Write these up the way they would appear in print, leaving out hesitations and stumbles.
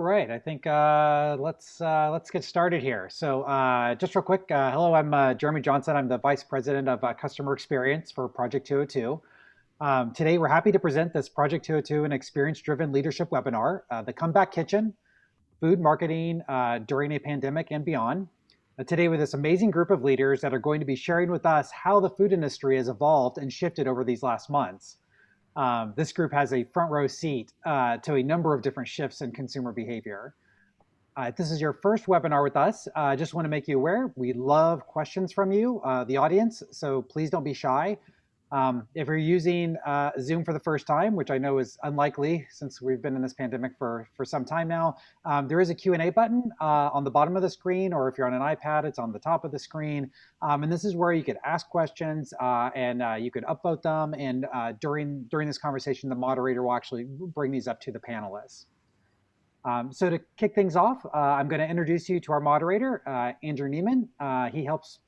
right, I think let's get started here. So just real quick, hello, I'm Jeremy Johnson. I'm the Vice President of Customer Experience for Project 202. Today, we're happy to present this Project 202 an experience-driven leadership webinar, the Comeback Kitchen, Food Marketing During a Pandemic and Beyond. Today, with this amazing group of leaders that are going to be sharing with us how the food industry has evolved and shifted over these last months. This group has a front row seat to a number of different shifts in consumer behavior. If this is your first webinar with us, I just want to make you aware, we love questions from you, the audience, so please don't be shy. If you're using Zoom for the first time, which I know is unlikely since we've been in this pandemic for some time now, there is a Q&A button on the bottom of the screen, or if you're on an iPad, it's on the top of the screen. And this is where you could ask questions and you could upvote them. And during this conversation, the moderator will actually bring these up to the panelists. So to kick things off, I'm going to introduce you to our moderator, Andrew Neiman. He helps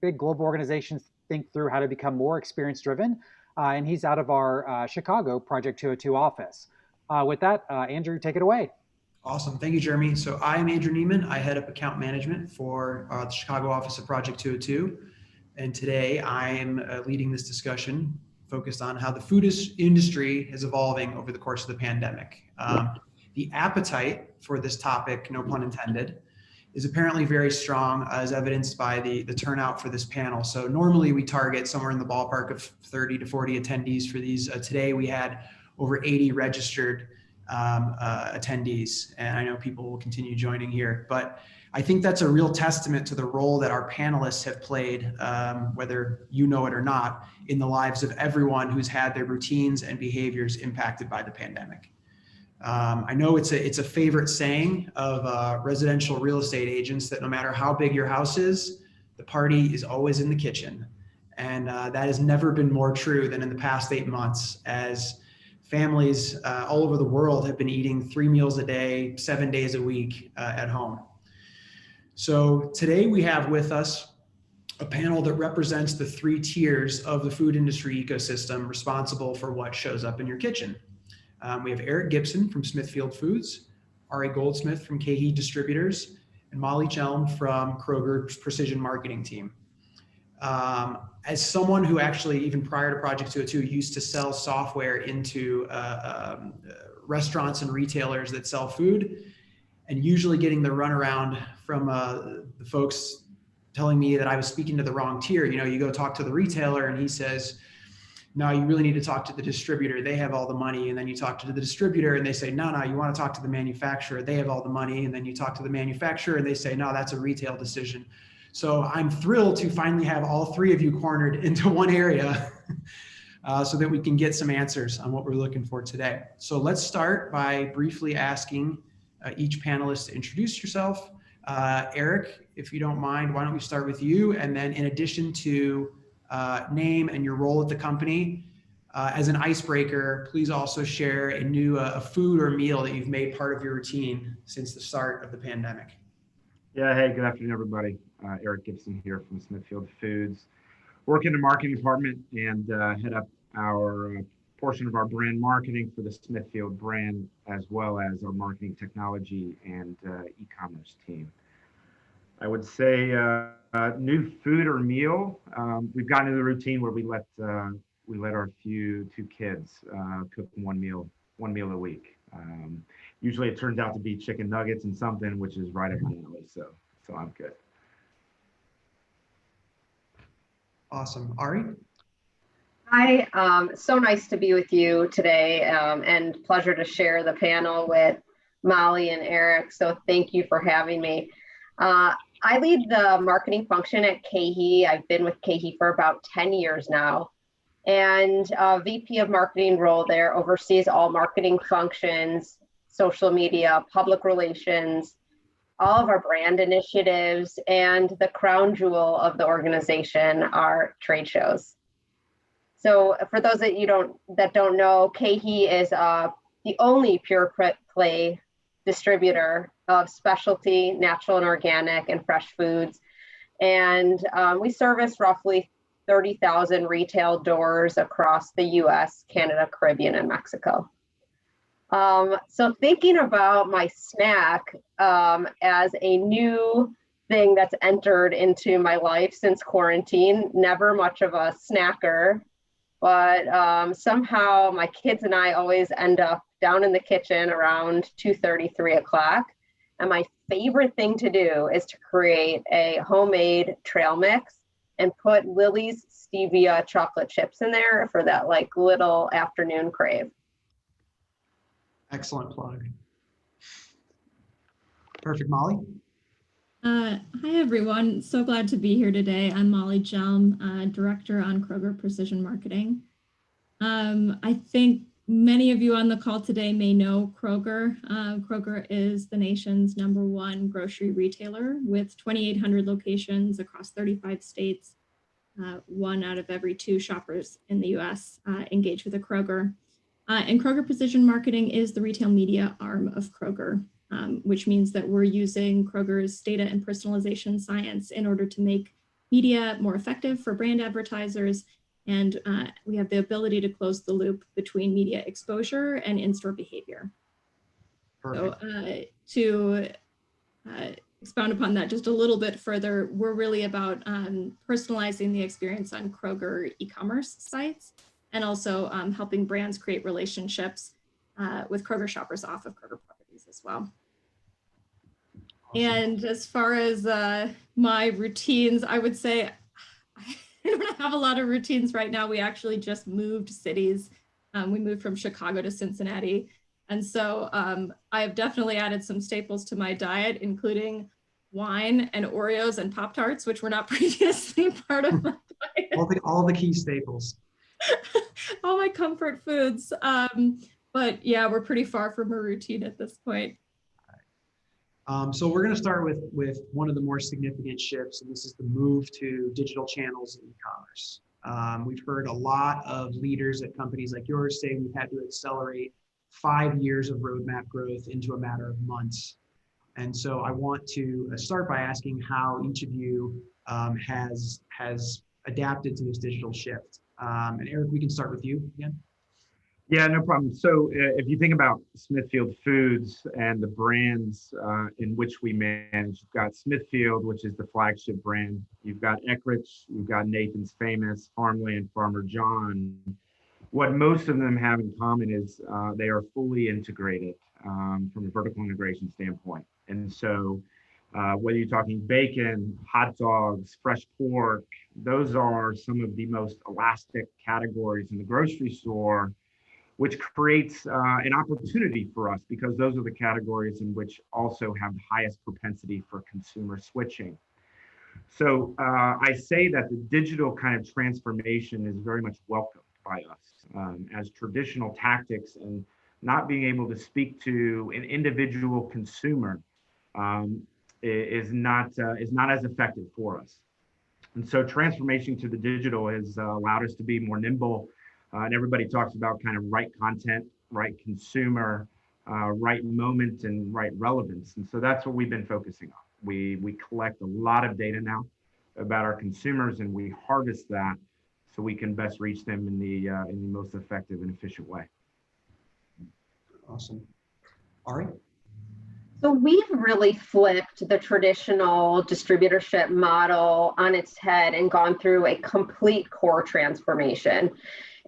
big global organizations think through how to become more experience-driven, and he's out of our Chicago Project 202 office. With that, Andrew, take it away. Awesome, thank you, Jeremy. So I'm Andrew Neiman. I head up account management for the Chicago office of Project 202, and today I am leading this discussion focused on how the food industry is evolving over the course of the pandemic. The appetite for this topic, no pun intended, is apparently very strong, as evidenced by the turnout for this panel. So normally we target somewhere in the ballpark of 30 to 40 attendees for these. Today we had over 80 registered attendees, and I know people will continue joining here. But I think that's a real testament to the role that our panelists have played, whether you know it or not, in the lives of everyone who's had their routines and behaviors impacted by the pandemic. I know it's a favorite saying of residential real estate agents that no matter how big your house is, the party is always in the kitchen. And that has never been more true than in the past 8 months, as families all over the world have been eating 3 meals a day, 7 days a week at home. So today we have with us a panel that represents the 3 tiers of the food industry ecosystem responsible for what shows up in your kitchen. We have Eric Gibson from Smithfield Foods, Ari Goldsmith from KeHE Distributors, and Molly Chelm from Kroger's Precision Marketing Team. As someone who actually, even prior to Project 202, used to sell software into restaurants and retailers that sell food, and usually getting the runaround from the folks telling me that I was speaking to the wrong tier. You know, you go talk to the retailer and he says, no, you really need to talk to the distributor. They have all the money. And then you talk to the distributor and they say, no, you want to talk to the manufacturer. They have all the money. And then you talk to the manufacturer and they say, no, that's a retail decision. So I'm thrilled to finally have all 3 of you cornered into one area so that we can get some answers on what we're looking for today. So let's start by briefly asking each panelist to introduce yourself. Eric, if you don't mind, why don't we start with you? And then in addition to name and your role at the company, as an icebreaker, please also share a food or meal that you've made part of your routine since the start of the pandemic. Yeah, hey, good afternoon, everybody. Eric Gibson here from Smithfield Foods. Work in the marketing department and head up our portion of our brand marketing for the Smithfield brand, as well as our marketing technology and e-commerce team. I would say new food or meal. We've gotten into the routine where we let our 2 kids cook one meal a week. Usually it turns out to be chicken nuggets and something, which is right up my alley. So I'm good. Awesome, Ari. Hi, so nice to be with you today, and pleasure to share the panel with Molly and Eric. So thank you for having me. I lead the marketing function at KeHE. I've been with KeHE for about 10 years now, and VP of marketing role there oversees all marketing functions, social media, public relations, all of our brand initiatives, and the crown jewel of the organization are trade shows. So for those that don't know, KeHE is the only pure play distributor of specialty, natural and organic, and fresh foods. And we service roughly 30,000 retail doors across the US, Canada, Caribbean, and Mexico. So thinking about my snack as a new thing that's entered into my life since quarantine, never much of a snacker, but somehow my kids and I always end up down in the kitchen around 2:30, 3 o'clock. And my favorite thing to do is to create a homemade trail mix and put Lily's stevia chocolate chips in there for that like little afternoon crave. Excellent plug. Perfect, Molly. Hi, everyone. So glad to be here today. I'm Molly Jelm, Director on Kroger Precision Marketing. I think many of you on the call today may know Kroger. Kroger is the nation's #1 grocery retailer with 2,800 locations across 35 states. 1 out of every 2 shoppers in the US engage with a Kroger. And Kroger Precision Marketing is the retail media arm of Kroger. Which means that we're using Kroger's data and personalization science in order to make media more effective for brand advertisers. And we have the ability to close the loop between media exposure and in-store behavior. Perfect. So to expound upon that just a little bit further, we're really about personalizing the experience on Kroger e-commerce sites and also helping brands create relationships with Kroger shoppers off of Kroger properties as well. Awesome. And as far as my routines, I would say I don't have a lot of routines right now. We actually just moved cities. We moved from Chicago to Cincinnati. And so I have definitely added some staples to my diet, including wine and Oreos and Pop-Tarts, which were not previously part of my diet. All the key staples. All my comfort foods. But yeah, we're pretty far from a routine at this point. So we're going to start with one of the more significant shifts, and this is the move to digital channels in e-commerce. We've heard a lot of leaders at companies like yours say we've had to accelerate 5 years of roadmap growth into a matter of months. And so I want to start by asking how each of you has adapted to this digital shift. And Eric, we can start with you again. Yeah, no problem. So if you think about Smithfield Foods and the brands in which we manage, you've got Smithfield, which is the flagship brand. You've got Eckrich, you've got Nathan's Famous, Farmland, Farmer John. What most of them have in common is they are fully integrated from a vertical integration standpoint. And so whether you're talking bacon, hot dogs, fresh pork, those are some of the most elastic categories in the grocery store, which creates an opportunity for us because those are the categories in which also have the highest propensity for consumer switching. So I say that the digital kind of transformation is very much welcomed by us as traditional tactics, and not being able to speak to an individual consumer is not as effective for us. And so transformation to the digital has allowed us to be more nimble. And everybody talks about kind of right content, right consumer, right moment, and right relevance. And so that's what we've been focusing on. We collect a lot of data now about our consumers, and we harvest that so we can best reach them in the most effective and efficient way. Awesome. Ari? So we've really flipped the traditional distributorship model on its head and gone through a complete core transformation.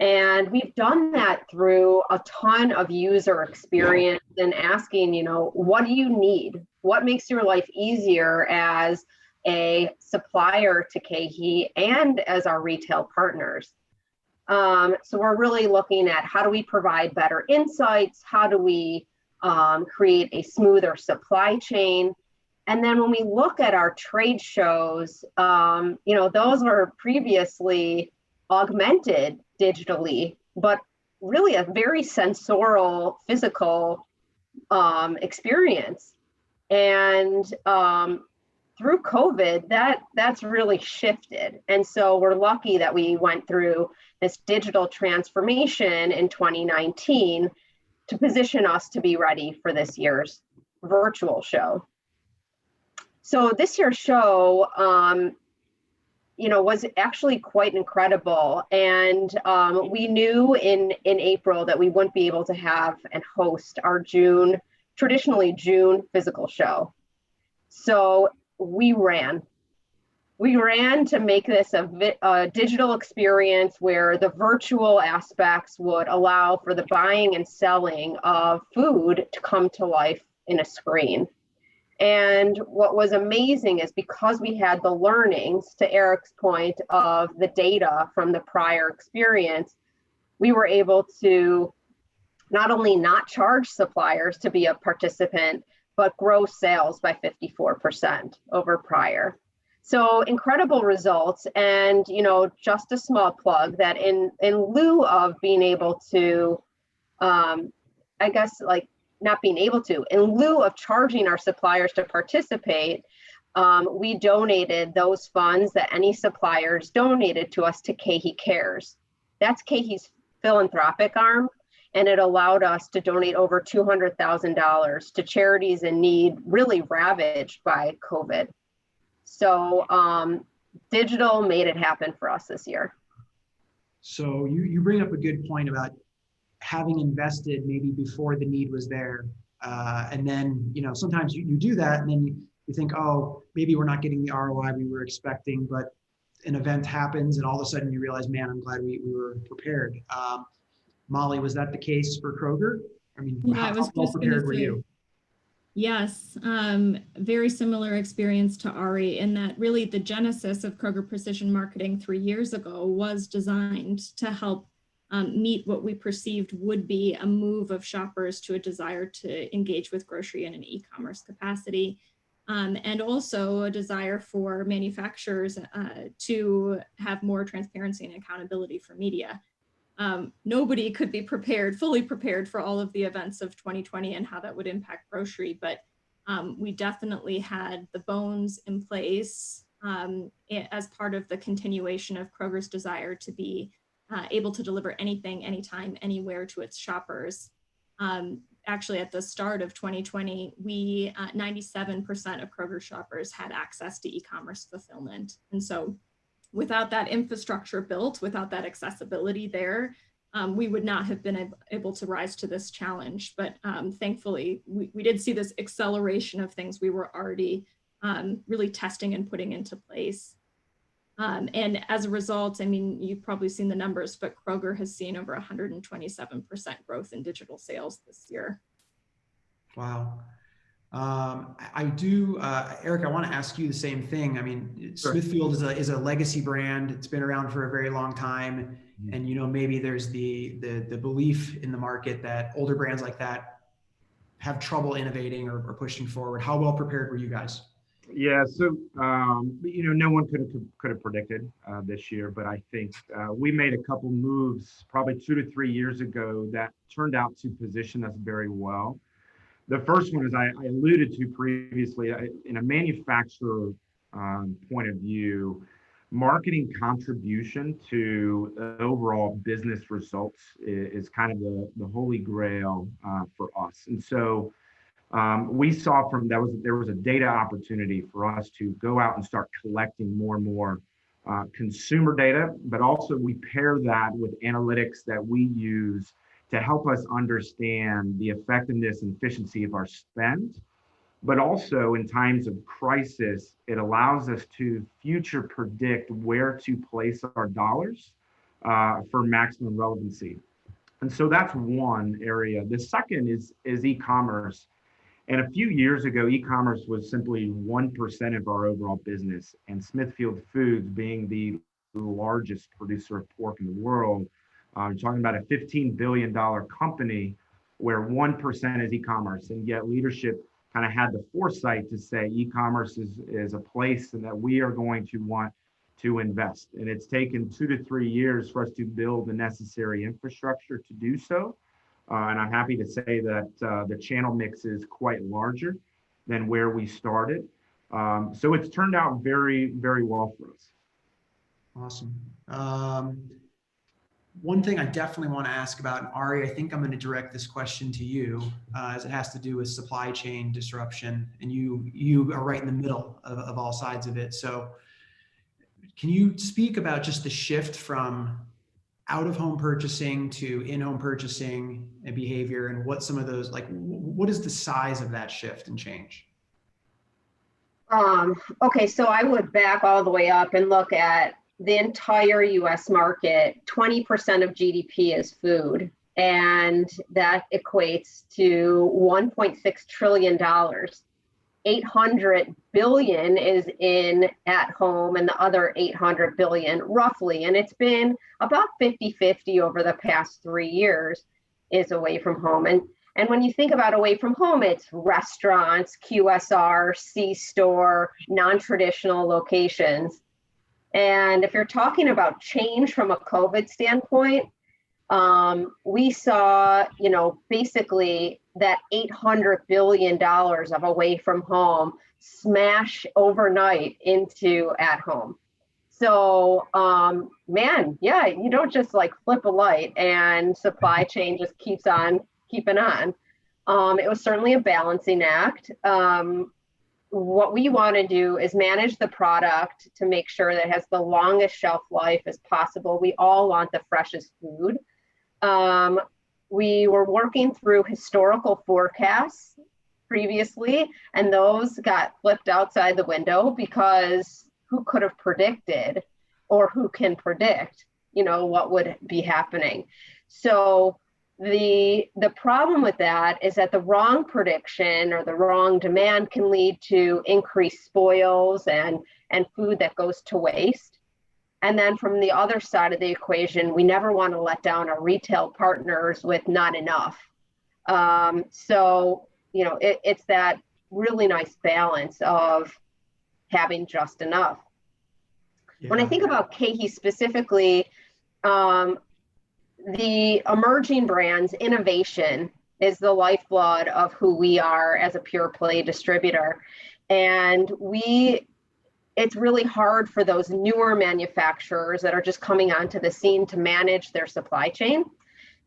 And we've done that through a ton of user experience and asking, what do you need? What makes your life easier as a supplier to KeHE and as our retail partners? So we're really looking at how do we provide better insights? How do we create a smoother supply chain? And then when we look at our trade shows, those were previously augmented digitally, but really a very sensorial, physical experience. And through COVID, that's really shifted. And so we're lucky that we went through this digital transformation in 2019 to position us to be ready for this year's virtual show. So this year's show, was actually quite incredible. And we knew in April that we wouldn't be able to have and host our traditionally June physical show. So we ran to make this a digital experience where the virtual aspects would allow for the buying and selling of food to come to life in a screen. And what was amazing is because we had the learnings, to Eric's point, of the data from the prior experience, we were able to not only not charge suppliers to be a participant, but grow sales by 54% over prior. So incredible results. And, just a small plug that in lieu of being able to, not being able to, in lieu of charging our suppliers to participate, we donated those funds that any suppliers donated to us to KeHE Cares. That's KeHE's philanthropic arm, and it allowed us to donate over $200,000 to charities in need, really ravaged by COVID. So digital made it happen for us this year. So you bring up a good point about having invested maybe before the need was there. And then, sometimes you do that and then you think, oh, maybe we're not getting the ROI we were expecting, but an event happens and all of a sudden you realize, man, I'm glad we were prepared. Molly, was that the case for Kroger? I mean, Yeah, how well prepared were you? Yes, very similar experience to Ari in that really the genesis of Kroger Precision Marketing 3 years ago was designed to help meet what we perceived would be a move of shoppers to a desire to engage with grocery in an e-commerce capacity, and also a desire for manufacturers to have more transparency and accountability for media. Nobody could be fully prepared for all of the events of 2020 and how that would impact grocery, but we definitely had the bones in place as part of the continuation of Kroger's desire to be able to deliver anything, anytime, anywhere to its shoppers. Actually, at the start of 2020, 97% of Kroger shoppers had access to e-commerce fulfillment. And so without that infrastructure built, without that accessibility there, we would not have been able to rise to this challenge. But thankfully, we did see this acceleration of things we were already really testing and putting into place. And as a result, I mean, you've probably seen the numbers, but Kroger has seen over 127% growth in digital sales this year. Wow. I do, Eric, I want to ask you the same thing. I mean, Sure. Smithfield is a legacy brand. It's been around for a very long time. And, maybe there's the belief in the market that older brands like that have trouble innovating or pushing forward. How well prepared were you guys? Yeah, so no one could have predicted this year, but I think we made a couple moves probably 2 to 3 years ago that turned out to position us very well. The first one, as I alluded to previously, in a manufacturer point of view, marketing contribution to overall business results is kind of the holy grail for us, and so. We saw there was a data opportunity for us to go out and start collecting more and more consumer data, but also we pair that with analytics that we use to help us understand the effectiveness and efficiency of our spend. But also in times of crisis, it allows us to future predict where to place our dollars for maximum relevancy. And so that's one area. The second is e-commerce. And a few years ago, e-commerce was simply 1% of our overall business. And Smithfield Foods, being the largest producer of pork in the world, talking about a $15 billion company where 1% is e-commerce. And yet leadership kind of had the foresight to say e-commerce is a place that we are going to want to invest. And it's taken 2 to 3 years for us to build the necessary infrastructure to do so. And I'm happy to say that the channel mix is quite larger than where we started. So it's turned out very, very well for us. Awesome. One thing I definitely want to ask about, and Ari, I think I'm going to direct this question to you, as it has to do with supply chain disruption. And you are right in the middle of all sides of it. So can you speak about just the shift from out-of-home purchasing to in-home purchasing and behavior, and what some of those, like, what is the size of that shift and change? Okay, so I would back all the way up and look at the entire US market. 20% of GDP is food, and that equates to $1.6 trillion. 800 billion is in at home, and the other 800 billion roughly, and it's been about 50-50 over the past 3 years is away from home. And when you think about away from home, it's restaurants, QSR, C-store, non-traditional locations. And if you're talking about change from a COVID standpoint, we saw, basically that $800 billion of away from home smash overnight into at home. So, man, yeah, you don't just like flip a light and supply chain just keeps on keeping on. It was certainly a balancing act. What we want to do is manage the product to make sure that it has the longest shelf life as possible. We all want the freshest food. We were working through historical forecasts previously, and those got flipped outside the window because who could have predicted, or who can predict, what would be happening. So the problem with that is that the wrong prediction or the wrong demand can lead to increased spoils and food that goes to waste. And then from the other side of the equation, we never want to let down our retail partners with not enough. So, it's that really nice balance of having just enough. Yeah. When I think about KeHE specifically, the emerging brands, innovation is the lifeblood of who we are as a pure play distributor. And it's really hard for those newer manufacturers that are just coming onto the scene to manage their supply chain.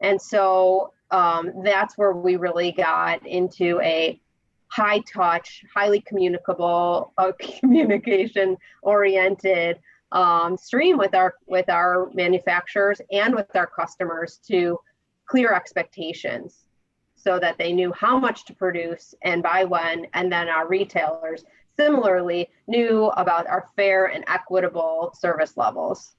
And so that's where we really got into a high touch, highly communicable, communication oriented stream with our manufacturers and with our customers to clear expectations so that they knew how much to produce and by when, and then our retailers similarly knew about our fair and equitable service levels.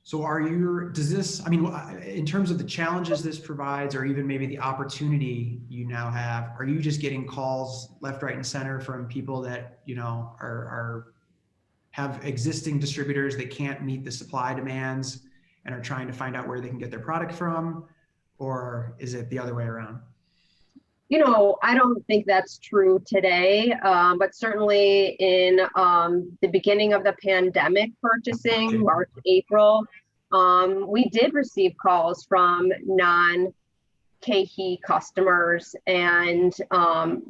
So in terms of the challenges this provides, or even maybe the opportunity you now have, are you just getting calls left, right, and center from people that, have existing distributors that can't meet the supply demands and are trying to find out where they can get their product from? Or is it the other way around? I don't think that's true today, but certainly in the beginning of the pandemic purchasing, March, April, we did receive calls from non-KeHE customers, and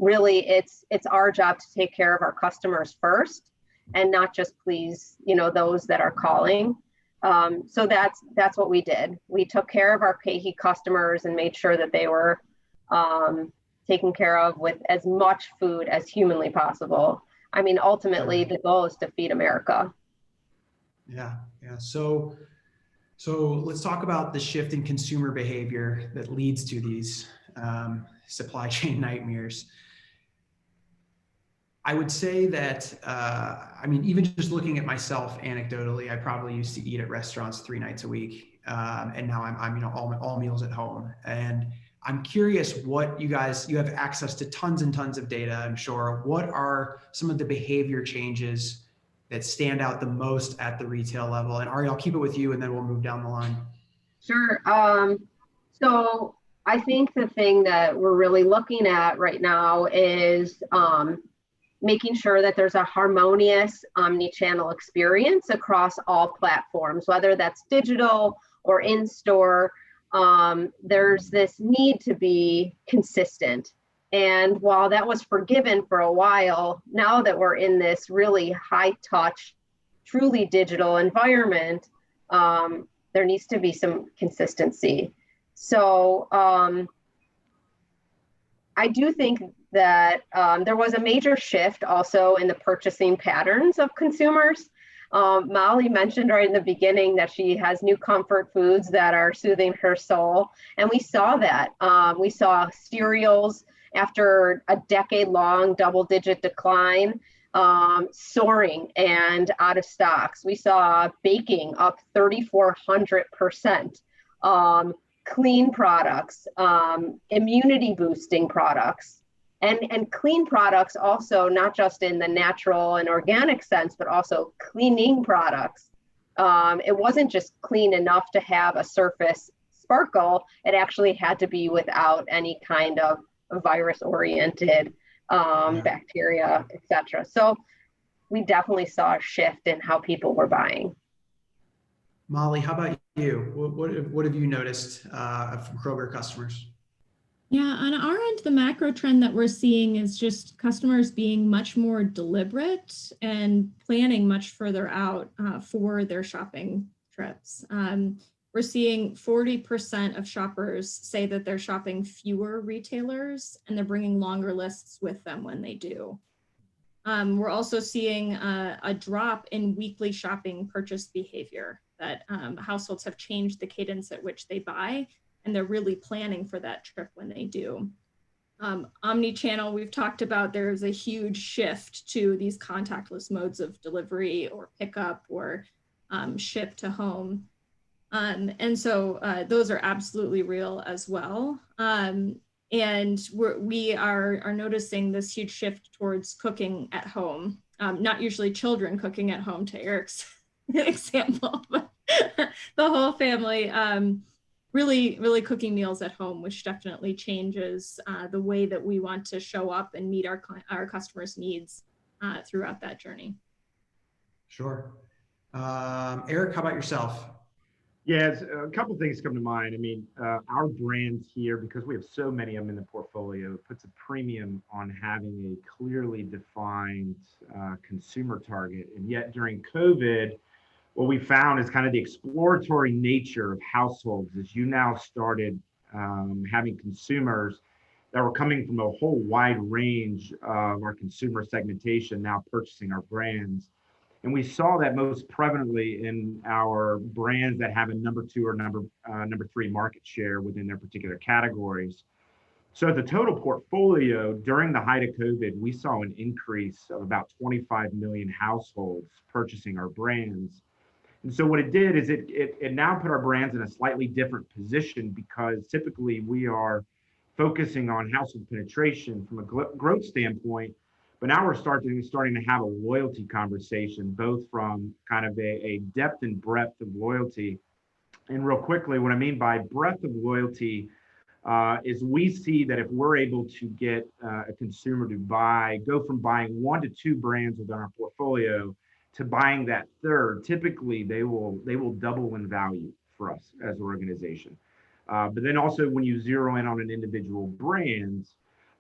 really it's our job to take care of our customers first and not just please, those that are calling. So that's what we did. We took care of our KeHE customers and made sure that they were taken care of with as much food as humanly possible. I mean, ultimately, the goal is to feed America. Yeah. So let's talk about the shift in consumer behavior that leads to these supply chain nightmares. I would say that, even just looking at myself anecdotally, I probably used to eat at restaurants 3 nights a week. And now I'm all meals at home. And I'm curious what you have access to tons and tons of data, I'm sure. What are some of the behavior changes that stand out the most at the retail level? And Ari, I'll keep it with you and then we'll move down the line. Sure. So I think the thing that we're really looking at right now is making sure that there's a harmonious omni-channel experience across all platforms, whether that's digital or in-store. There's this need to be consistent. And while that was forgiven for a while, now that we're in this really high touch, truly digital environment, there needs to be some consistency. So I do think that there was a major shift also in the purchasing patterns of consumers. Molly mentioned right in the beginning that she has new comfort foods that are soothing her soul. And we saw that. We saw cereals after a decade-long double-digit decline, soaring and out of stocks. We saw baking up 3,400%. Clean products, immunity boosting products, and clean products also, not just in the natural and organic sense, but also cleaning products. It wasn't just clean enough to have a surface sparkle. It actually had to be without any kind of virus-oriented bacteria, etc. So we definitely saw a shift in how people were buying. Molly, how about you? What have you noticed from Kroger customers? Yeah, on our end, the macro trend that we're seeing is just customers being much more deliberate and planning much further out for their shopping trips. We're seeing 40% of shoppers say that they're shopping fewer retailers and they're bringing longer lists with them when they do. We're also seeing a drop in weekly shopping purchase behavior, that households have changed the cadence at which they buy, and they're really planning for that trip when they do. Omni-channel, we've talked about, there's a huge shift to these contactless modes of delivery or pickup or ship to home. And so those are absolutely real as well. And we are noticing this huge shift towards cooking at home, not usually children cooking at home to Eric's example, but the whole family really cooking meals at home, which definitely changes the way that we want to show up and meet our customers' needs throughout that journey. Sure. Eric, how about yourself? Yeah, a couple of things come to mind. I mean, our brands here, because we have so many of them in the portfolio, puts a premium on having a clearly defined consumer target. And yet during COVID, what we found is kind of the exploratory nature of households as you now started having consumers that were coming from a whole wide range of our consumer segmentation now purchasing our brands. And we saw that most prevalently in our brands that have a number 2 or number 3 market share within their particular categories. So the total portfolio during the height of COVID, we saw an increase of about 25 million households purchasing our brands. And so what it did is it now put our brands in a slightly different position, because typically we are focusing on household penetration from a growth standpoint. But now we're starting to have a loyalty conversation, both from kind of a depth and breadth of loyalty. And real quickly, what I mean by breadth of loyalty is we see that if we're able to get a consumer to go from buying 1 to 2 brands within our portfolio to buying that third, typically they will double in value for us as an organization. But then also when you zero in on an individual brand,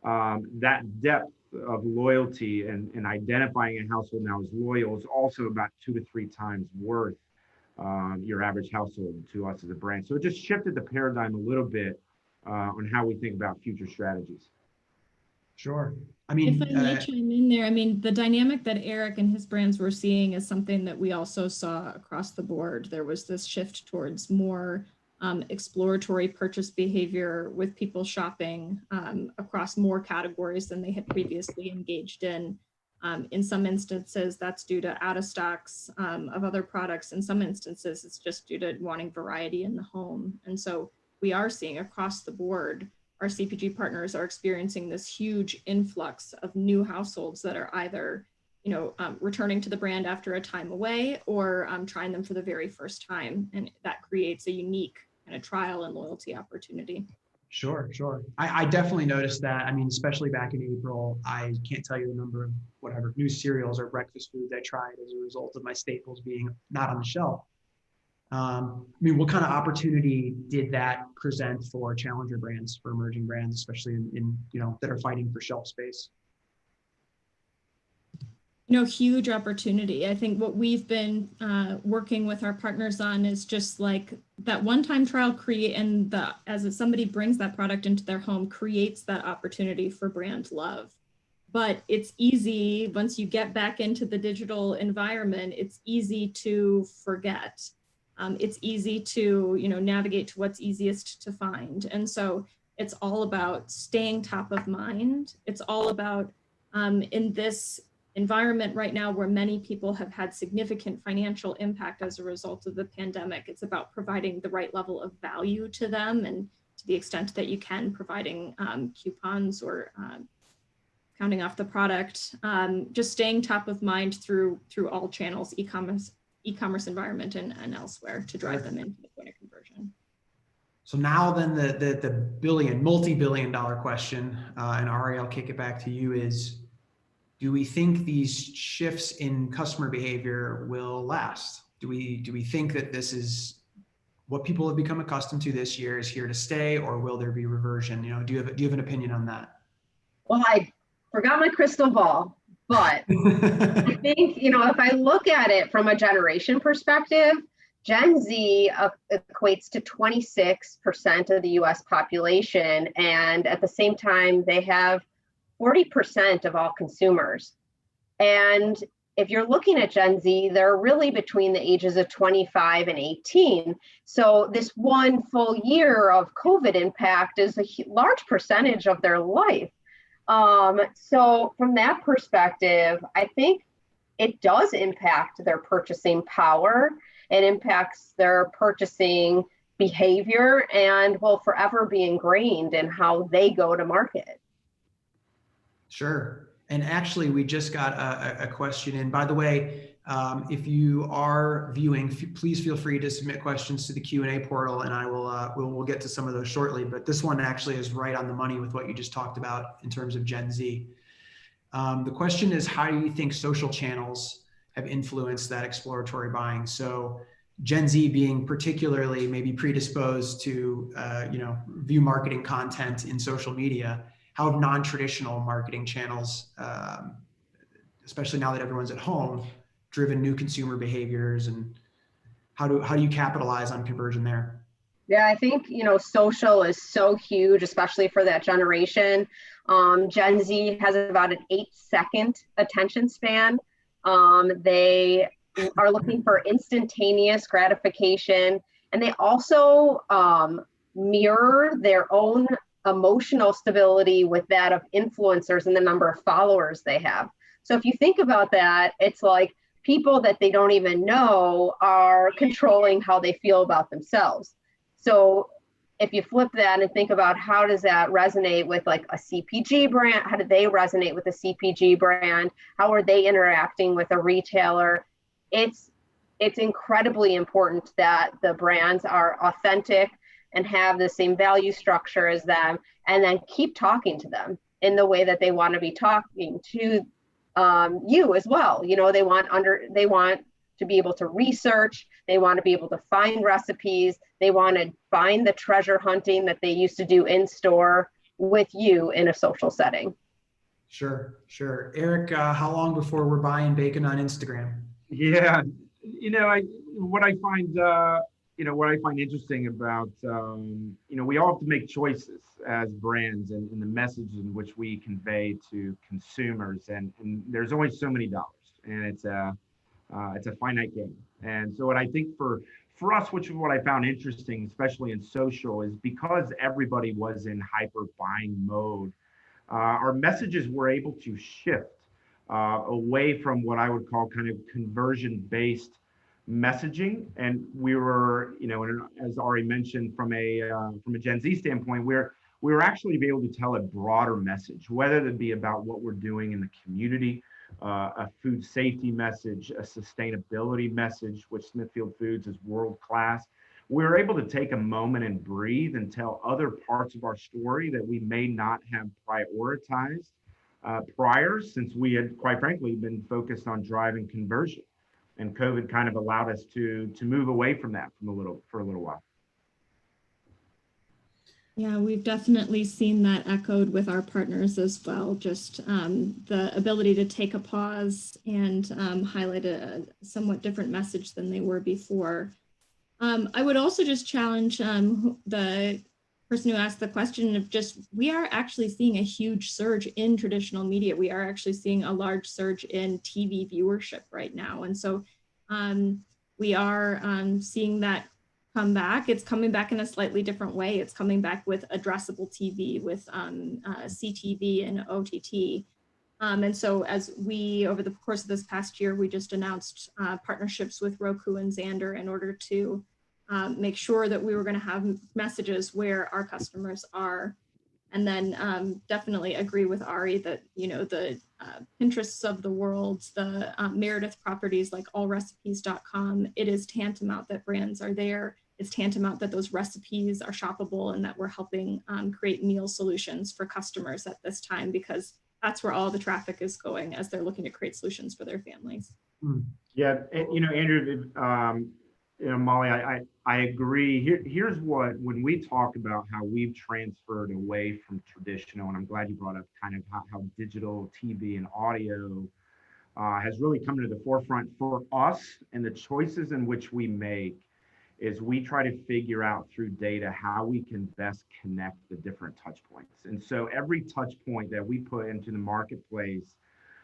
that depth of loyalty and identifying a household now as loyal is also about 2 to 3 times worth your average household to us as a brand. So it just shifted the paradigm a little bit on how we think about future strategies. Sure. I mean, if I may chime in there, I mean, the dynamic that Eric and his brands were seeing is something that we also saw across the board. There was this shift towards more exploratory purchase behavior with people shopping across more categories than they had previously engaged in. In some instances, that's due to out of stocks of other products. In some instances, it's just due to wanting variety in the home. And so we are seeing across the board, our CPG partners are experiencing this huge influx of new households that are either returning to the brand after a time away or trying them for the very first time. And that creates a unique kind of trial and loyalty opportunity. Sure. I definitely noticed that. I mean, especially back in April, I can't tell you the number of whatever new cereals or breakfast foods I tried as a result of my staples being not on the shelf. I mean, what kind of opportunity did that present for challenger brands, for emerging brands, especially in that are fighting for shelf space? Huge opportunity. I think what we've been working with our partners on is just like that one-time trial as somebody brings that product into their home, creates that opportunity for brand love. but it's easy once you get back into the digital environment, it's easy to forget. It's easy to, navigate to what's easiest to find. And so it's all about staying top of mind. It's all about in this environment right now where many people have had significant financial impact as a result of the pandemic, it's about providing the right level of value to them, and to the extent that you can, providing coupons or counting off the product, just staying top of mind through all channels, e-commerce environment and elsewhere, to drive them into the point of conversion. So now then the multi-billion dollar question, and Ari, I'll kick it back to you, is do we think these shifts in customer behavior will last? Do we think that this is what people have become accustomed to this year is here to stay, or will there be reversion? Do you have an opinion on that? Well, I forgot my crystal ball, but I think, if I look at it from a generation perspective, Gen Z equates to 26% of the US population. And at the same time, they have 40% of all consumers. And if you're looking at Gen Z, they're really between the ages of 25 and 18. So this one full year of COVID impact is a large percentage of their life. So from that perspective, I think it does impact their purchasing power. It impacts their purchasing behavior and will forever be ingrained in how they go to market. Sure. And actually, we just got a question in. By the way, if you are viewing, please feel free to submit questions to the Q&A portal, and I will we'll get to some of those shortly. But this one actually is right on the money with what you just talked about in terms of Gen Z. The question is, how do you think social channels have influenced that exploratory buying? So Gen Z being particularly maybe predisposed to view marketing content in social media. How have non-traditional marketing channels, especially now that everyone's at home, driven new consumer behaviors, and how do you capitalize on conversion there? Yeah, I think, social is so huge, especially for that generation. Gen Z has about an 8-second attention span. They are looking for instantaneous gratification, and they also mirror their own emotional stability with that of influencers and the number of followers they have. So if you think about that, it's like people that they don't even know are controlling how they feel about themselves. So if you flip that and think about how does that resonate with like a CPG brand, how do they resonate with a CPG brand? How are they interacting with a retailer? It's incredibly important that the brands are authentic and have the same value structure as them, and then keep talking to them in the way that they want to be talking to you as well. They want to be able to research, they want to be able to find recipes, they want to find the treasure hunting that they used to do in store with you in a social setting. Sure. Eric, how long before we're buying bacon on Instagram? Yeah, what I find interesting about, we all have to make choices as brands and in the message in which we convey to consumers, and there's only so many dollars, and it's a finite game. And so what I think for us, which is what I found interesting, especially in social, is because everybody was in hyper buying mode, our messages were able to shift away from what I would call kind of conversion-based messaging, and we were, as Ari mentioned, from a Gen Z standpoint, we were actually able to tell a broader message, whether it be about what we're doing in the community, a food safety message, a sustainability message, which Smithfield Foods is world class. We were able to take a moment and breathe and tell other parts of our story that we may not have prioritized prior, since we had, quite frankly, been focused on driving conversion. And COVID kind of allowed us to move away from that for a little while. Yeah, we've definitely seen that echoed with our partners as well. Just the ability to take a pause and highlight a somewhat different message than they were before. I would also just challenge the person who asked the question of just, we are actually seeing a huge surge in traditional media. We are actually seeing a large surge in TV viewership right now. And so we are seeing that come back. It's coming back in a slightly different way. It's coming back with addressable TV, with CTV and OTT. And so as we, over the course of this past year, we just announced partnerships with Roku and Xandr in order to make sure that we were going to have messages where our customers are. And then definitely agree with Ari that, you know, the Pinterests of the world, the Meredith properties like allrecipes.com, it is tantamount that brands are there. It's tantamount that those recipes are shoppable and that we're helping create meal solutions for customers at this time, because that's where all the traffic is going as they're looking to create solutions for their families. Yeah, and, you know, Andrew, you know, Molly, I agree. Here's what, when we talk about how we've transferred away from traditional, and I'm glad you brought up kind of how digital TV and audio has really come to the forefront for us, and the choices in which we make is we try to figure out through data how we can best connect the different touch points. And so every touch point that we put into the marketplace,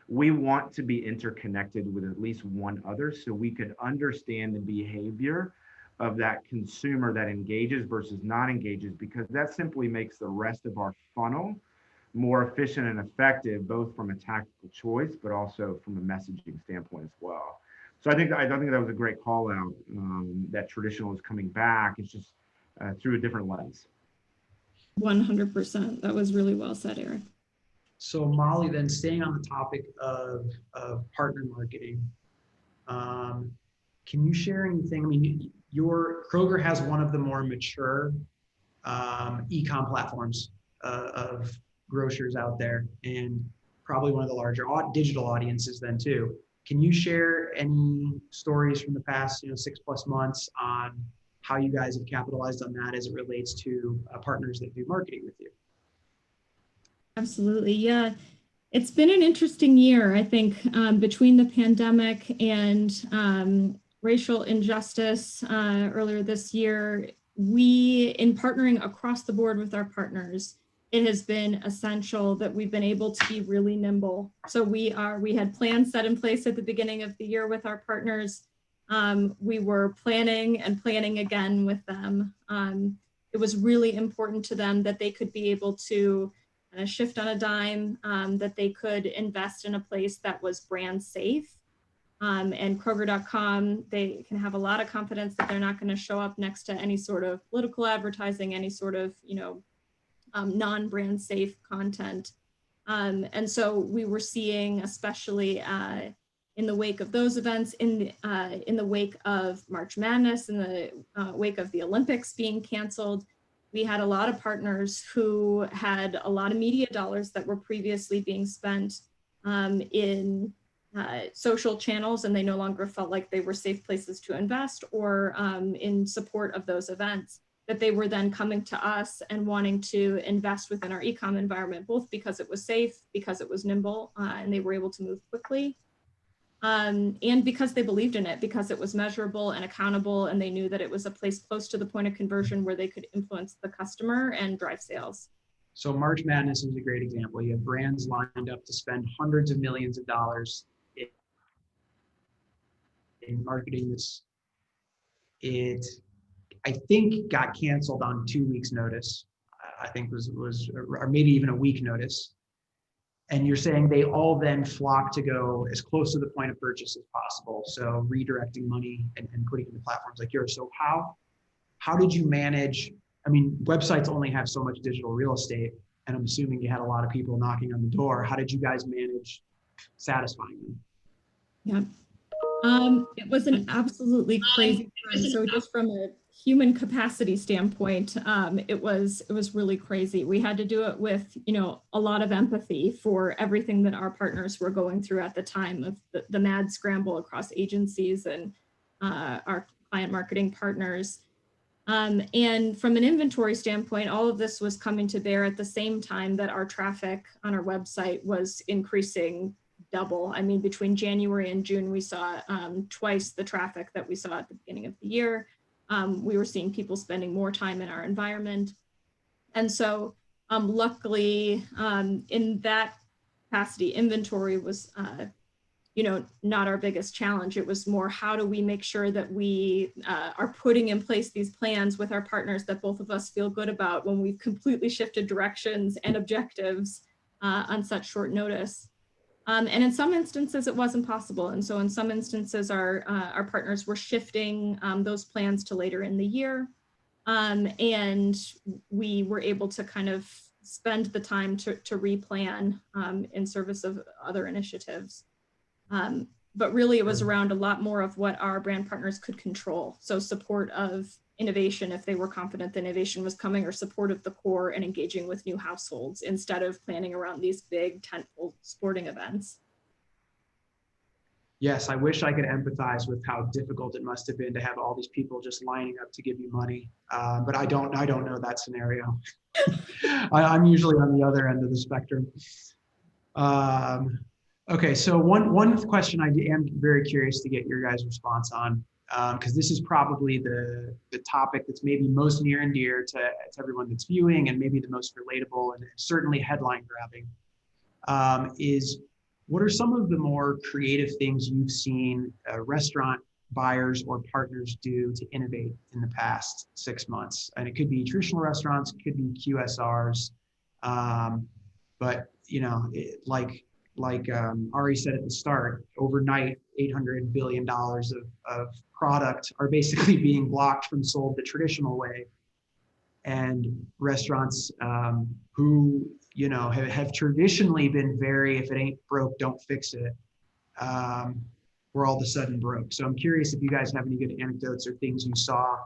we want to be interconnected with at least one other so we could understand the behavior of that consumer that engages versus not engages, because that simply makes the rest of our funnel more efficient and effective, both from a tactical choice, but also from a messaging standpoint as well. So I think that was a great call out, that traditional is coming back. It's just through a different lens. 100%. That was really well said, Eric. So Molly, then staying on the topic of partner marketing, can you share anything? I mean, your Kroger has one of the more mature e-com platforms of grocers out there, and probably one of the larger digital audiences then too. Can you share any stories from the past 6+ months on how you guys have capitalized on that as it relates to partners that do marketing with you? Absolutely. Yeah. It's been an interesting year, I think, between the pandemic and racial injustice earlier this year. We, in partnering across the board with our partners, it has been essential that we've been able to be really nimble. So we had plans set in place at the beginning of the year with our partners. We were planning and planning again with them. It was really important to them that they could be able to shift on a dime, that they could invest in a place that was brand safe. And Kroger.com, they can have a lot of confidence that they're not going to show up next to any sort of political advertising, any sort of, non-brand safe content. And so we were seeing, especially in the wake of those events, in the wake of March Madness, in the wake of the Olympics being canceled, we had a lot of partners who had a lot of media dollars that were previously being spent in social channels, and they no longer felt like they were safe places to invest or in support of those events, that they were then coming to us and wanting to invest within our e-com environment, both because it was safe, because it was nimble, and they were able to move quickly, and because they believed in it, because it was measurable and accountable, and they knew that it was a place close to the point of conversion where they could influence the customer and drive sales. So March Madness is a great example. You have brands lined up to spend hundreds of millions of dollars in marketing this. It, I think, got canceled on 2 weeks notice. I think was or maybe even a week notice. And you're saying they all then flock to go as close to the point of purchase as possible. So redirecting money and putting it into platforms like yours. So how did you manage? I mean, websites only have so much digital real estate, and I'm assuming you had a lot of people knocking on the door. How did you guys manage satisfying them? Yeah. It was an absolutely crazy time. So just from a human capacity standpoint, it was really crazy. We had to do it with, a lot of empathy for everything that our partners were going through at the time of the mad scramble across agencies and our client marketing partners. And from an inventory standpoint, all of this was coming to bear at the same time that our traffic on our website was increasing double. I mean, between January and June, we saw twice the traffic that we saw at the beginning of the year. We were seeing people spending more time in our environment. And so luckily in that capacity, inventory was not our biggest challenge. It was more, how do we make sure that we are putting in place these plans with our partners that both of us feel good about when we've completely shifted directions and objectives on such short notice. And in some instances, it wasn't possible. And so in some instances, our partners were shifting those plans to later in the year. And we were able to kind of spend the time to replan in service of other initiatives. But really it was around a lot more of what our brand partners could control. So support of innovation if they were confident that innovation was coming, or support of the core and engaging with new households instead of planning around these big tentpole sporting events. Yes, I wish I could empathize with how difficult it must have been to have all these people just lining up to give you money. But I don't know that scenario. I'm usually on the other end of the spectrum. Okay, so one question I am very curious to get your guys' response on, because this is probably the topic that's maybe most near and dear to everyone that's viewing, and maybe the most relatable and certainly headline grabbing, is what are some of the more creative things you've seen restaurant buyers or partners do to innovate in the past 6 months? And it could be traditional restaurants, it could be QSRs, but like Ari said at the start, overnight, $800 billion of product are basically being blocked from sold the traditional way. And restaurants who have traditionally been very, if it ain't broke, don't fix it, we're all of a sudden broke. So I'm curious if you guys have any good anecdotes or things you saw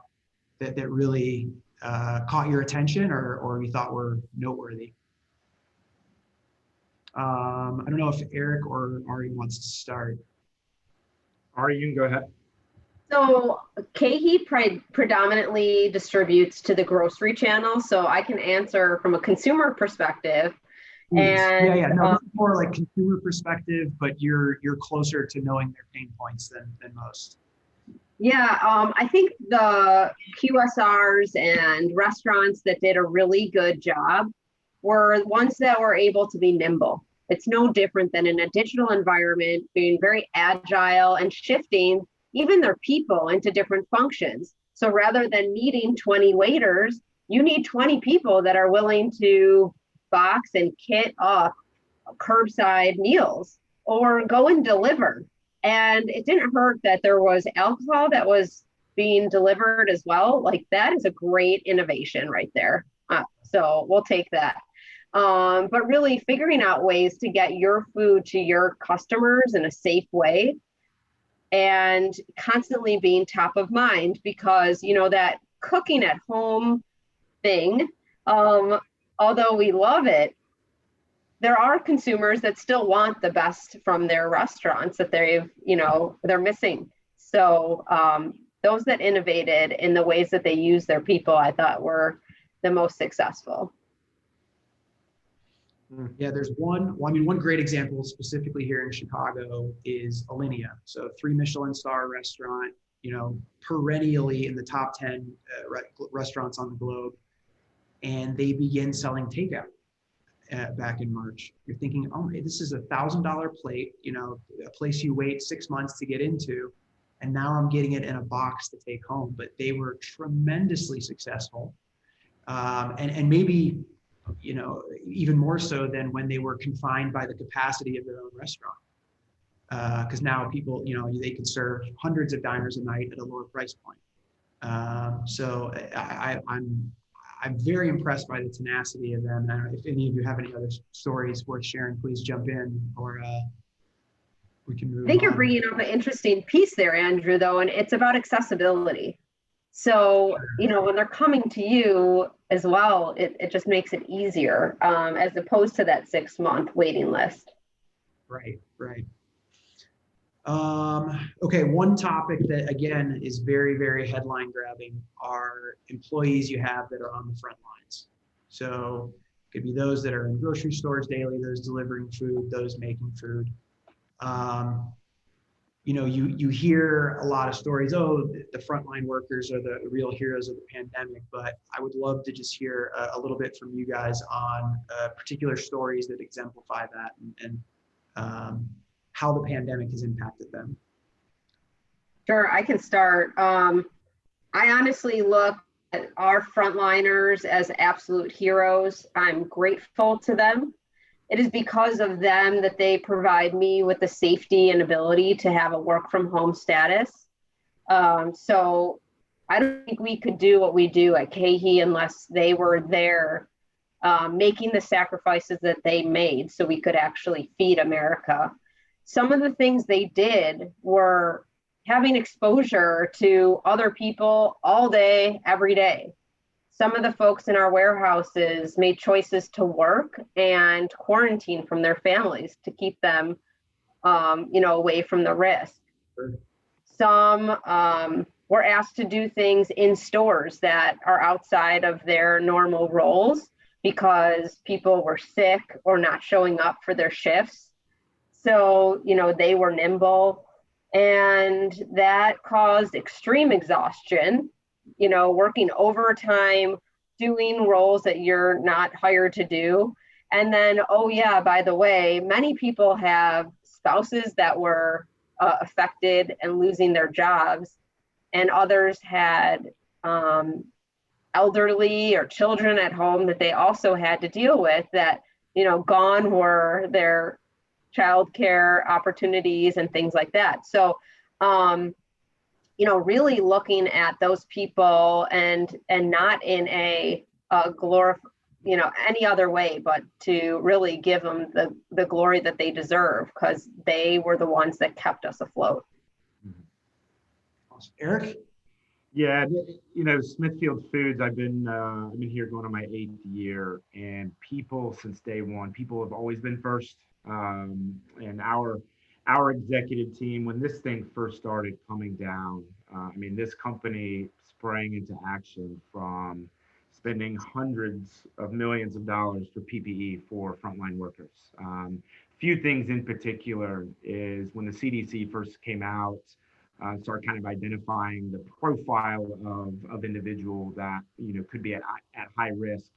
that really caught your attention or you thought were noteworthy. I don't know if Eric or Ari wants to start. Ari, you can go ahead. So KeHE predominantly distributes to the grocery channel, so I can answer from a consumer perspective. And No, this is more like consumer perspective, but you're closer to knowing their pain points than most. Yeah, I think the QSRs and restaurants that did a really good job were ones that were able to be nimble. It's no different than in a digital environment, being very agile and shifting even their people into different functions. So rather than needing 20 waiters, you need 20 people that are willing to box and kit up curbside meals or go and deliver. And it didn't hurt that there was alcohol that was being delivered as well. Like, that is a great innovation right there. So we'll take that. But really figuring out ways to get your food to your customers in a safe way and constantly being top of mind, because, that cooking at home thing, although we love it, there are consumers that still want the best from their restaurants that they're missing. So those that innovated in the ways that they use their people, I thought were the most successful. Yeah, there's one great example specifically here in Chicago is Alinea. So 3 Michelin star restaurant, perennially in the top 10 restaurants on the globe. And they begin selling takeout back in March. You're thinking, oh, hey, this is $1,000 plate, a place you wait 6 months to get into. And now I'm getting it in a box to take home. But they were tremendously successful. And maybe, even more so than when they were confined by the capacity of their own restaurant. Because now people, they can serve hundreds of diners a night at a lower price point. So I'm very impressed by the tenacity of them. And if any of you have any other stories worth sharing, please jump in, or we can move on. I think you're bringing up an interesting piece there, Andrew, though, and it's about accessibility. So, when they're coming to you as well, it just makes it easier as opposed to that 6-month waiting list. Right. Okay, one topic that, again, is very, very headline grabbing are employees you have that are on the front lines. So it could be those that are in grocery stores daily, those delivering food, those making food. you hear a lot of stories. Oh, the frontline workers are the real heroes of the pandemic. But I would love to just hear a little bit from you guys on particular stories that exemplify that and how the pandemic has impacted them. Sure, I can start. I honestly look at our frontliners as absolute heroes. I'm grateful to them. It is because of them that they provide me with the safety and ability to have a work from home status. So I don't think we could do what we do at KeHE unless they were there making the sacrifices that they made so we could actually feed America. Some of the things they did were having exposure to other people all day, every day. Some of the folks in our warehouses made choices to work and quarantine from their families to keep them, away from the risk. Sure. Some were asked to do things in stores that are outside of their normal roles because people were sick or not showing up for their shifts. So, they were nimble. And that caused extreme exhaustion, working overtime, doing roles that you're not hired to do. And then, oh yeah, by the way, many people have spouses that were affected and losing their jobs, and others had elderly or children at home that they also had to deal with that, gone were their childcare opportunities and things like that. So, really looking at those people and not in a any other way, but to really give them the glory that they deserve, because they were the ones that kept us afloat. Awesome. Eric? Yeah, Smithfield Foods, I've been here going on my 8th year, and people since day one, people have always been first. And our executive team, when this thing first started coming down, this company sprang into action from spending hundreds of millions of dollars for PPE for frontline workers. Few things in particular is when the CDC first came out, started kind of identifying the profile of individual that could be at high risk.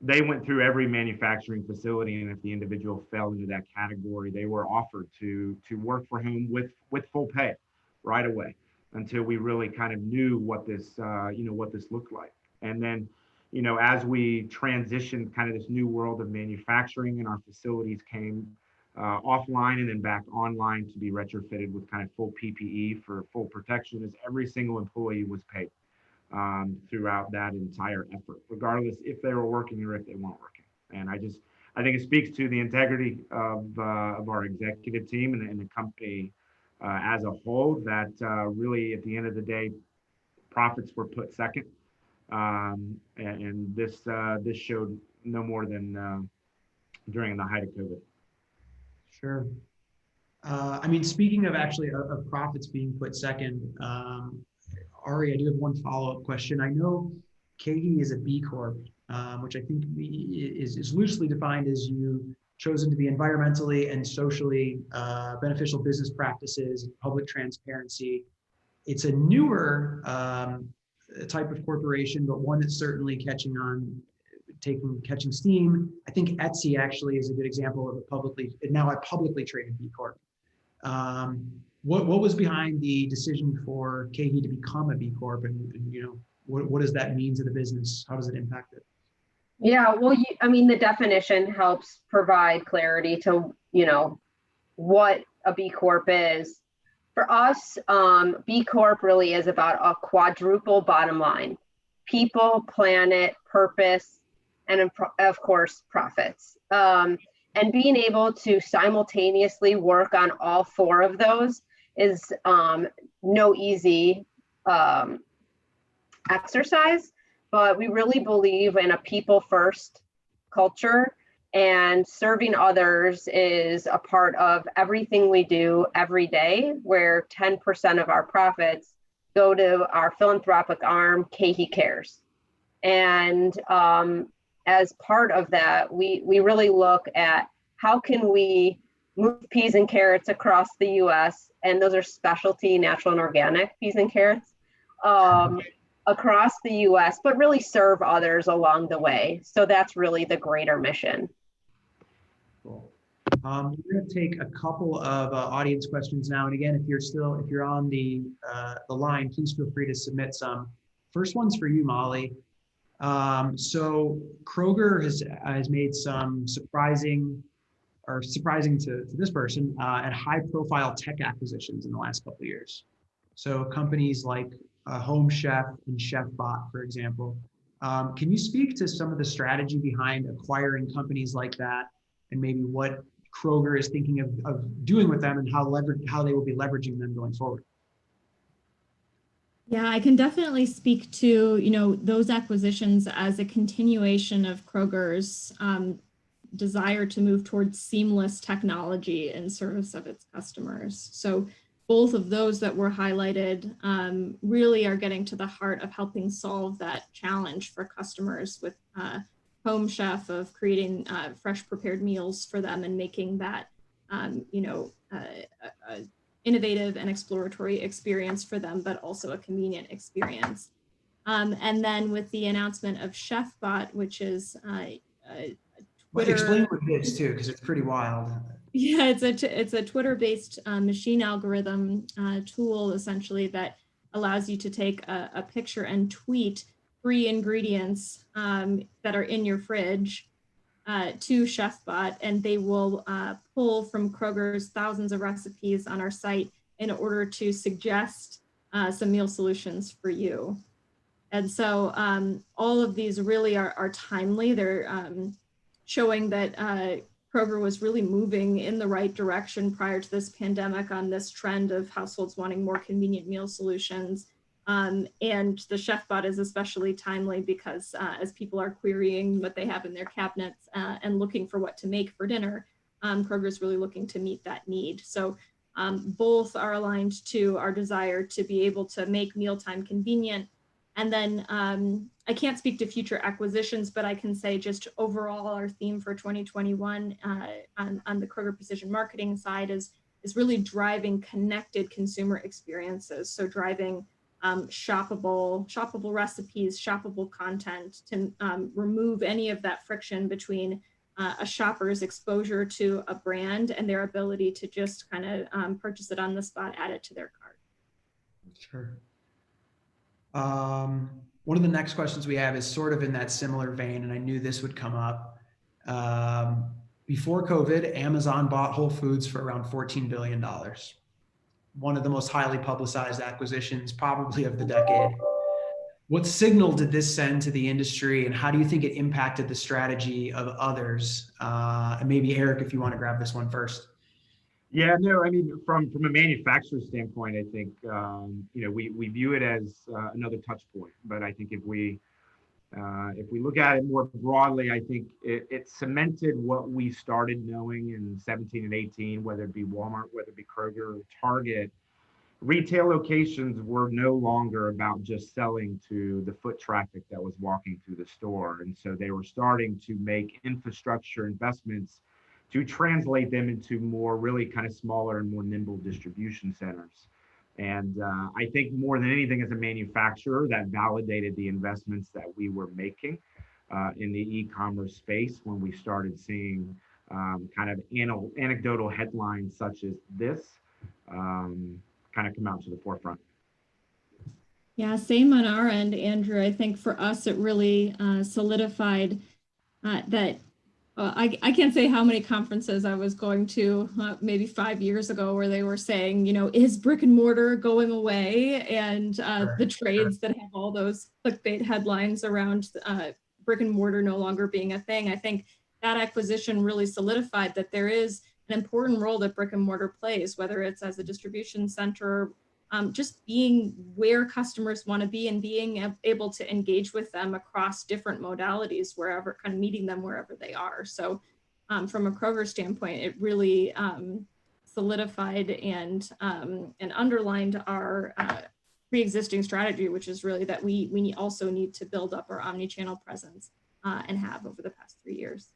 They went through every manufacturing facility, and if the individual fell into that category, they were offered to work for home with full pay right away until we really kind of knew what this looked like. And then, as we transitioned kind of this new world of manufacturing, and our facilities came offline and then back online to be retrofitted with kind of full PPE for full protection, as every single employee was paid throughout that entire effort, regardless if they were working or if they weren't working. And I think it speaks to the integrity of our executive team and the company as a whole, that really at the end of the day, profits were put second. And this showed no more than during the height of COVID. Sure. Speaking of of profits being put second, Ari, I do have one follow-up question. I know KeHE is a B Corp, which I think is loosely defined as you chosen to be environmentally and socially beneficial business practices, public transparency. It's a newer type of corporation, but one that's certainly catching steam. I think Etsy actually is a good example of a publicly traded B Corp. What was behind the decision for KeHE to become a B Corp, and what does that mean to the business? How does it impact it? Yeah, well, the definition helps provide clarity to, what a B Corp is. For us, B Corp really is about a quadruple bottom line: people, planet, purpose, and of course, profits. And being able to simultaneously work on all four of those is no easy exercise, but we really believe in a people first culture, and serving others is a part of everything we do every day, where 10% of our profits go to our philanthropic arm, KeHE Cares. And as part of that, we really look at how can we move peas and carrots across the US, and those are specialty natural and organic peas and carrots across the US, but really serve others along the way. So that's really the greater mission. Cool. We're going to take a couple of audience questions now. And again, if you're on the line, please feel free to submit some. First one's for you, Molly. So Kroger has made some surprising to this person and high profile tech acquisitions in the last couple of years. So companies like Home Chef and ChefBot, for example. Can you speak to some of the strategy behind acquiring companies like that, and maybe what Kroger is thinking of doing with them, and how they will be leveraging them going forward? Yeah, I can definitely speak to, those acquisitions as a continuation of Kroger's desire to move towards seamless technology in service of its customers. So both of those that were highlighted really are getting to the heart of helping solve that challenge for customers with Home Chef, of creating fresh prepared meals for them and making that, innovative and exploratory experience for them, but also a convenient experience. And then with the announcement of ChefBot, which is Twitter. Explain what it is too, because it's pretty wild. Yeah, it's a Twitter-based machine algorithm tool, essentially, that allows you to take a picture and tweet 3 ingredients that are in your fridge to ChefBot, and they will pull from Kroger's thousands of recipes on our site in order to suggest some meal solutions for you. And so all of these really are timely. They're showing that Kroger was really moving in the right direction prior to this pandemic on this trend of households wanting more convenient meal solutions. And the ChefBot is especially timely because as people are querying what they have in their cabinets and looking for what to make for dinner, Kroger is really looking to meet that need. So both are aligned to our desire to be able to make mealtime convenient. And then I can't speak to future acquisitions, but I can say just overall our theme for 2021 on the Kroger Precision Marketing side is really driving connected consumer experiences. So driving shoppable recipes, shoppable content to remove any of that friction between a shopper's exposure to a brand and their ability to just kind of purchase it on the spot, add it to their cart. Sure. One of the next questions we have is sort of in that similar vein, and I knew this would come up. Before COVID, Amazon bought Whole Foods for around $14 billion. One of the most highly publicized acquisitions probably of the decade. What signal did this send to the industry, and how do you think it impacted the strategy of others? And maybe Eric, if you want to grab this one first. Yeah, no, I mean, from a manufacturer standpoint, I think, we view it as another touch point. But I think if we look at it more broadly, I think it cemented what we started knowing in 17 and 18, whether it be Walmart, whether it be Kroger or Target. Retail locations were no longer about just selling to the foot traffic that was walking through the store. And so they were starting to make infrastructure investments to translate them into more really kind of smaller and more nimble distribution centers. And I think more than anything, as a manufacturer, that validated the investments that we were making in the e-commerce space when we started seeing kind of anecdotal headlines such as this kind of come out to the forefront. Yeah, same on our end, Andrew. I think for us, it really solidified that I can't say how many conferences I was going to maybe 5 years ago where they were saying, is brick and mortar going away? And the trades that have all those clickbait headlines around brick and mortar no longer being a thing. I think that acquisition really solidified that there is an important role that brick and mortar plays, whether it's as a distribution center, just being where customers want to be and being able to engage with them across different modalities, wherever, kind of meeting them wherever they are. So from a Kroger standpoint, it really solidified and underlined our pre-existing strategy, which is really that we also need to build up our omni-channel presence and have over the past 3 years.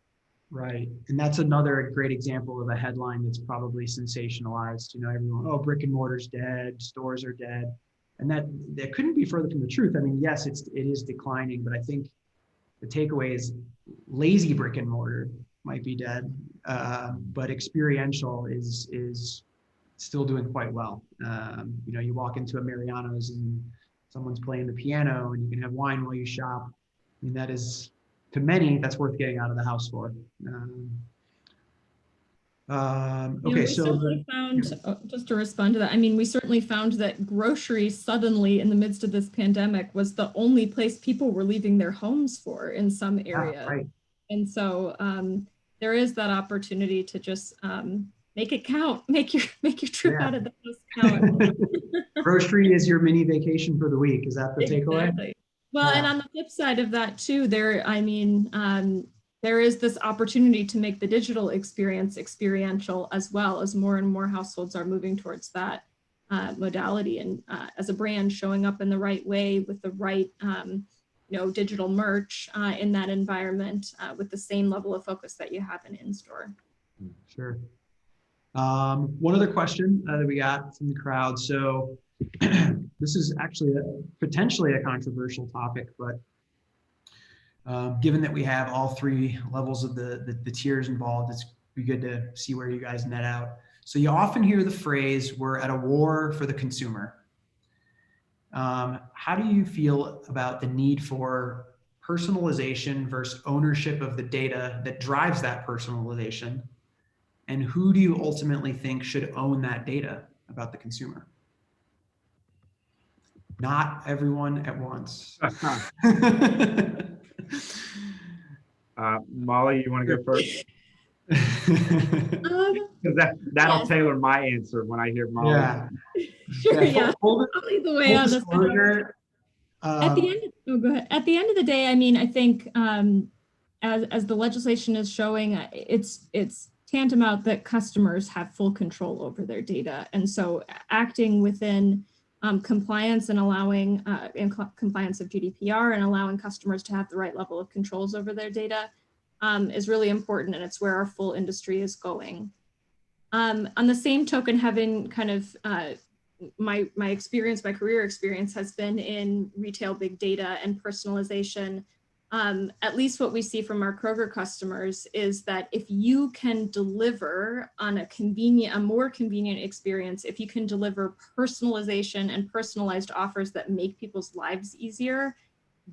Right. And that's another great example of a headline that's probably sensationalized. Everyone, oh, brick and mortar's dead, stores are dead. And that couldn't be further from the truth. I mean, yes, it is declining, but I think the takeaway is lazy brick and mortar might be dead, but experiential is still doing quite well. You walk into a Mariano's and someone's playing the piano and you can have wine while you shop. I mean, that is, to many, that's worth getting out of the house for. Okay, we so certainly found, just to respond to that, I mean, we certainly found that grocery suddenly in the midst of this pandemic was the only place people were leaving their homes for in some areas. right. And so there is that opportunity to just make it count, make your trip out of the house count. Grocery is your mini vacation for the week. Is that the takeaway? Exactly. Well, and on the flip side of that too, there is this opportunity to make the digital experience experiential as well, as more and more households are moving towards that modality. And as a brand, showing up in the right way with the right digital merch in that environment with the same level of focus that you have in store. Sure. One other question that we got from the crowd. So this is actually potentially a controversial topic, but given that we have all three levels of the tiers involved, it's be good to see where you guys net out. So you often hear the phrase, we're at a war for the consumer. How do you feel about the need for personalization versus ownership of the data that drives that personalization? And who do you ultimately think should own that data about the consumer? Not everyone at once. Molly, you want to go first? Because that'll Yes. tailor my answer when I hear Molly. Yeah. Sure, yeah. I'll lead the way on this. At the end, go ahead. At the end of the day, I mean, I think as the legislation is showing, it's tantamount that customers have full control over their data, and so acting within compliance and allowing compliance of GDPR and allowing customers to have the right level of controls over their data is really important, and it's where our full industry is going. On the same token, having kind of my experience, my career experience has been in retail big data and personalization. At least what we see from our Kroger customers is that if you can deliver on a more convenient experience, if you can deliver personalization and personalized offers that make people's lives easier,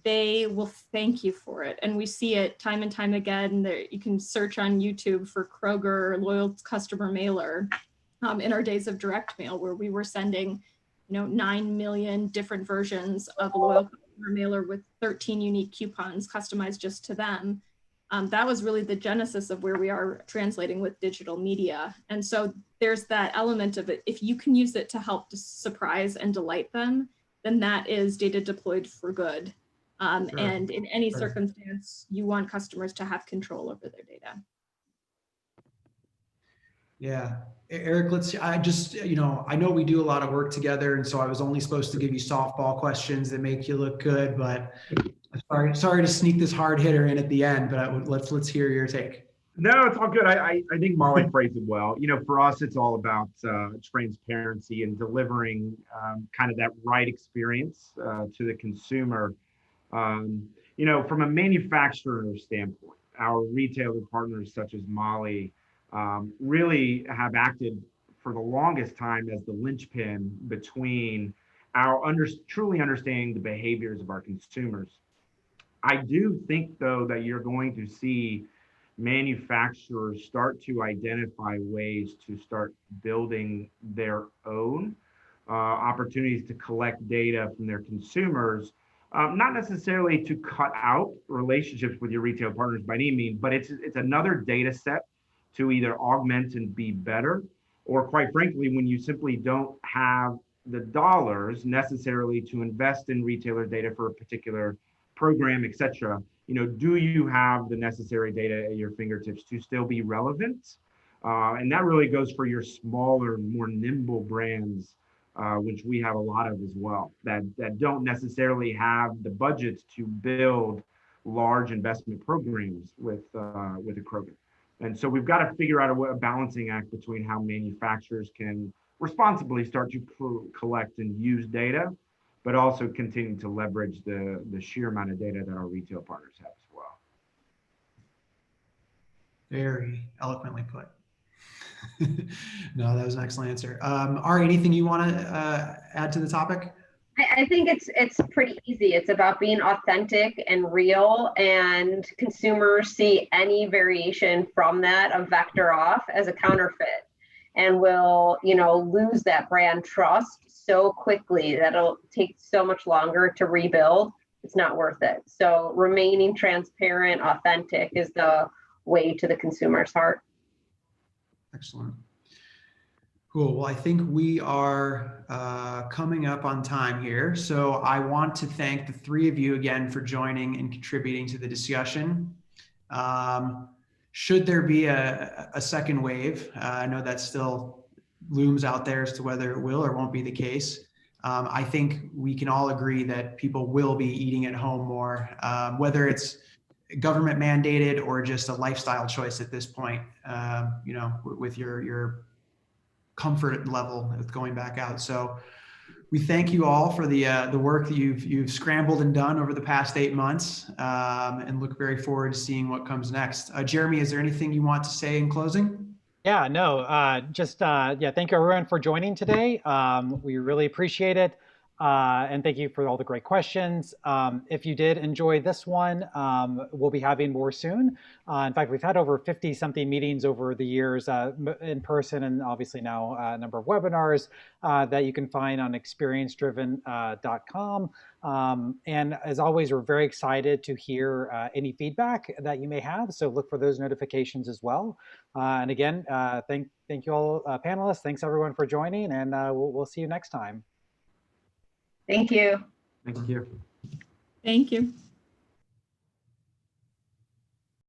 they will thank you for it. And we see it time and time again. You can search on YouTube for Kroger loyal customer mailer in our days of direct mail, where we were sending 9 million different versions of a loyal customer mailer with 13 unique coupons customized just to them. That was really the genesis of where we are translating with digital media. And so there's that element of it. If you can use it to help to surprise and delight them, then that is data deployed for good. Sure. And in any circumstance, you want customers to have control over their data. Yeah. Eric, I know we do a lot of work together, and so I was only supposed to give you softball questions that make you look good, but sorry to sneak this hard hitter in at the end, but let's hear your take. No, it's all good. I think Molly phrased it well. For us, it's all about transparency and delivering kind of that right experience to the consumer. From a manufacturer standpoint, our retailer partners such as Molly really have acted for the longest time as the linchpin between our truly understanding the behaviors of our consumers. I do think, though, that you're going to see manufacturers start to identify ways to start building their own opportunities to collect data from their consumers. Not necessarily to cut out relationships with your retail partners by any means, but it's another data set to either augment and be better, or quite frankly, when you simply don't have the dollars necessarily to invest in retailer data for a particular program, et cetera, do you have the necessary data at your fingertips to still be relevant? And that really goes for your smaller, more nimble brands, which we have a lot of as well, that don't necessarily have the budgets to build large investment programs with a Kroger. And so we've got to figure out a balancing act between how manufacturers can responsibly start to collect and use data, but also continue to leverage the sheer amount of data that our retail partners have as well. Very eloquently put. No, that was an excellent answer. Ari, anything you want to add to the topic? I think it's pretty easy. It's about being authentic and real, and consumers see any variation from that a vector off as a counterfeit, and will, lose that brand trust so quickly that it'll take so much longer to rebuild. It's not worth it. So remaining transparent, authentic is the way to the consumer's heart. Excellent. Cool. Well, I think we are coming up on time here. So I want to thank the three of you again for joining and contributing to the discussion. Should there be a second wave, I know that still looms out there as to whether it will or won't be the case. I think we can all agree that people will be eating at home more, whether it's government mandated or just a lifestyle choice at this point, with your comfort level with going back out. So we thank you all for the work that you've scrambled and done over the past 8 months, and look very forward to seeing what comes next. Jeremy, is there anything you want to say in closing? Yeah, no, thank you everyone for joining today. We really appreciate it. And thank you for all the great questions. If you did enjoy this one, we'll be having more soon. In fact, we've had over 50 something meetings over the years in person, and obviously now a number of webinars that you can find on experiencedriven.com. And as always, we're very excited to hear any feedback that you may have. So look for those notifications as well. And again, thank you all panelists. Thanks everyone for joining, and we'll see you next time. Thank you. Thank you. Thank you.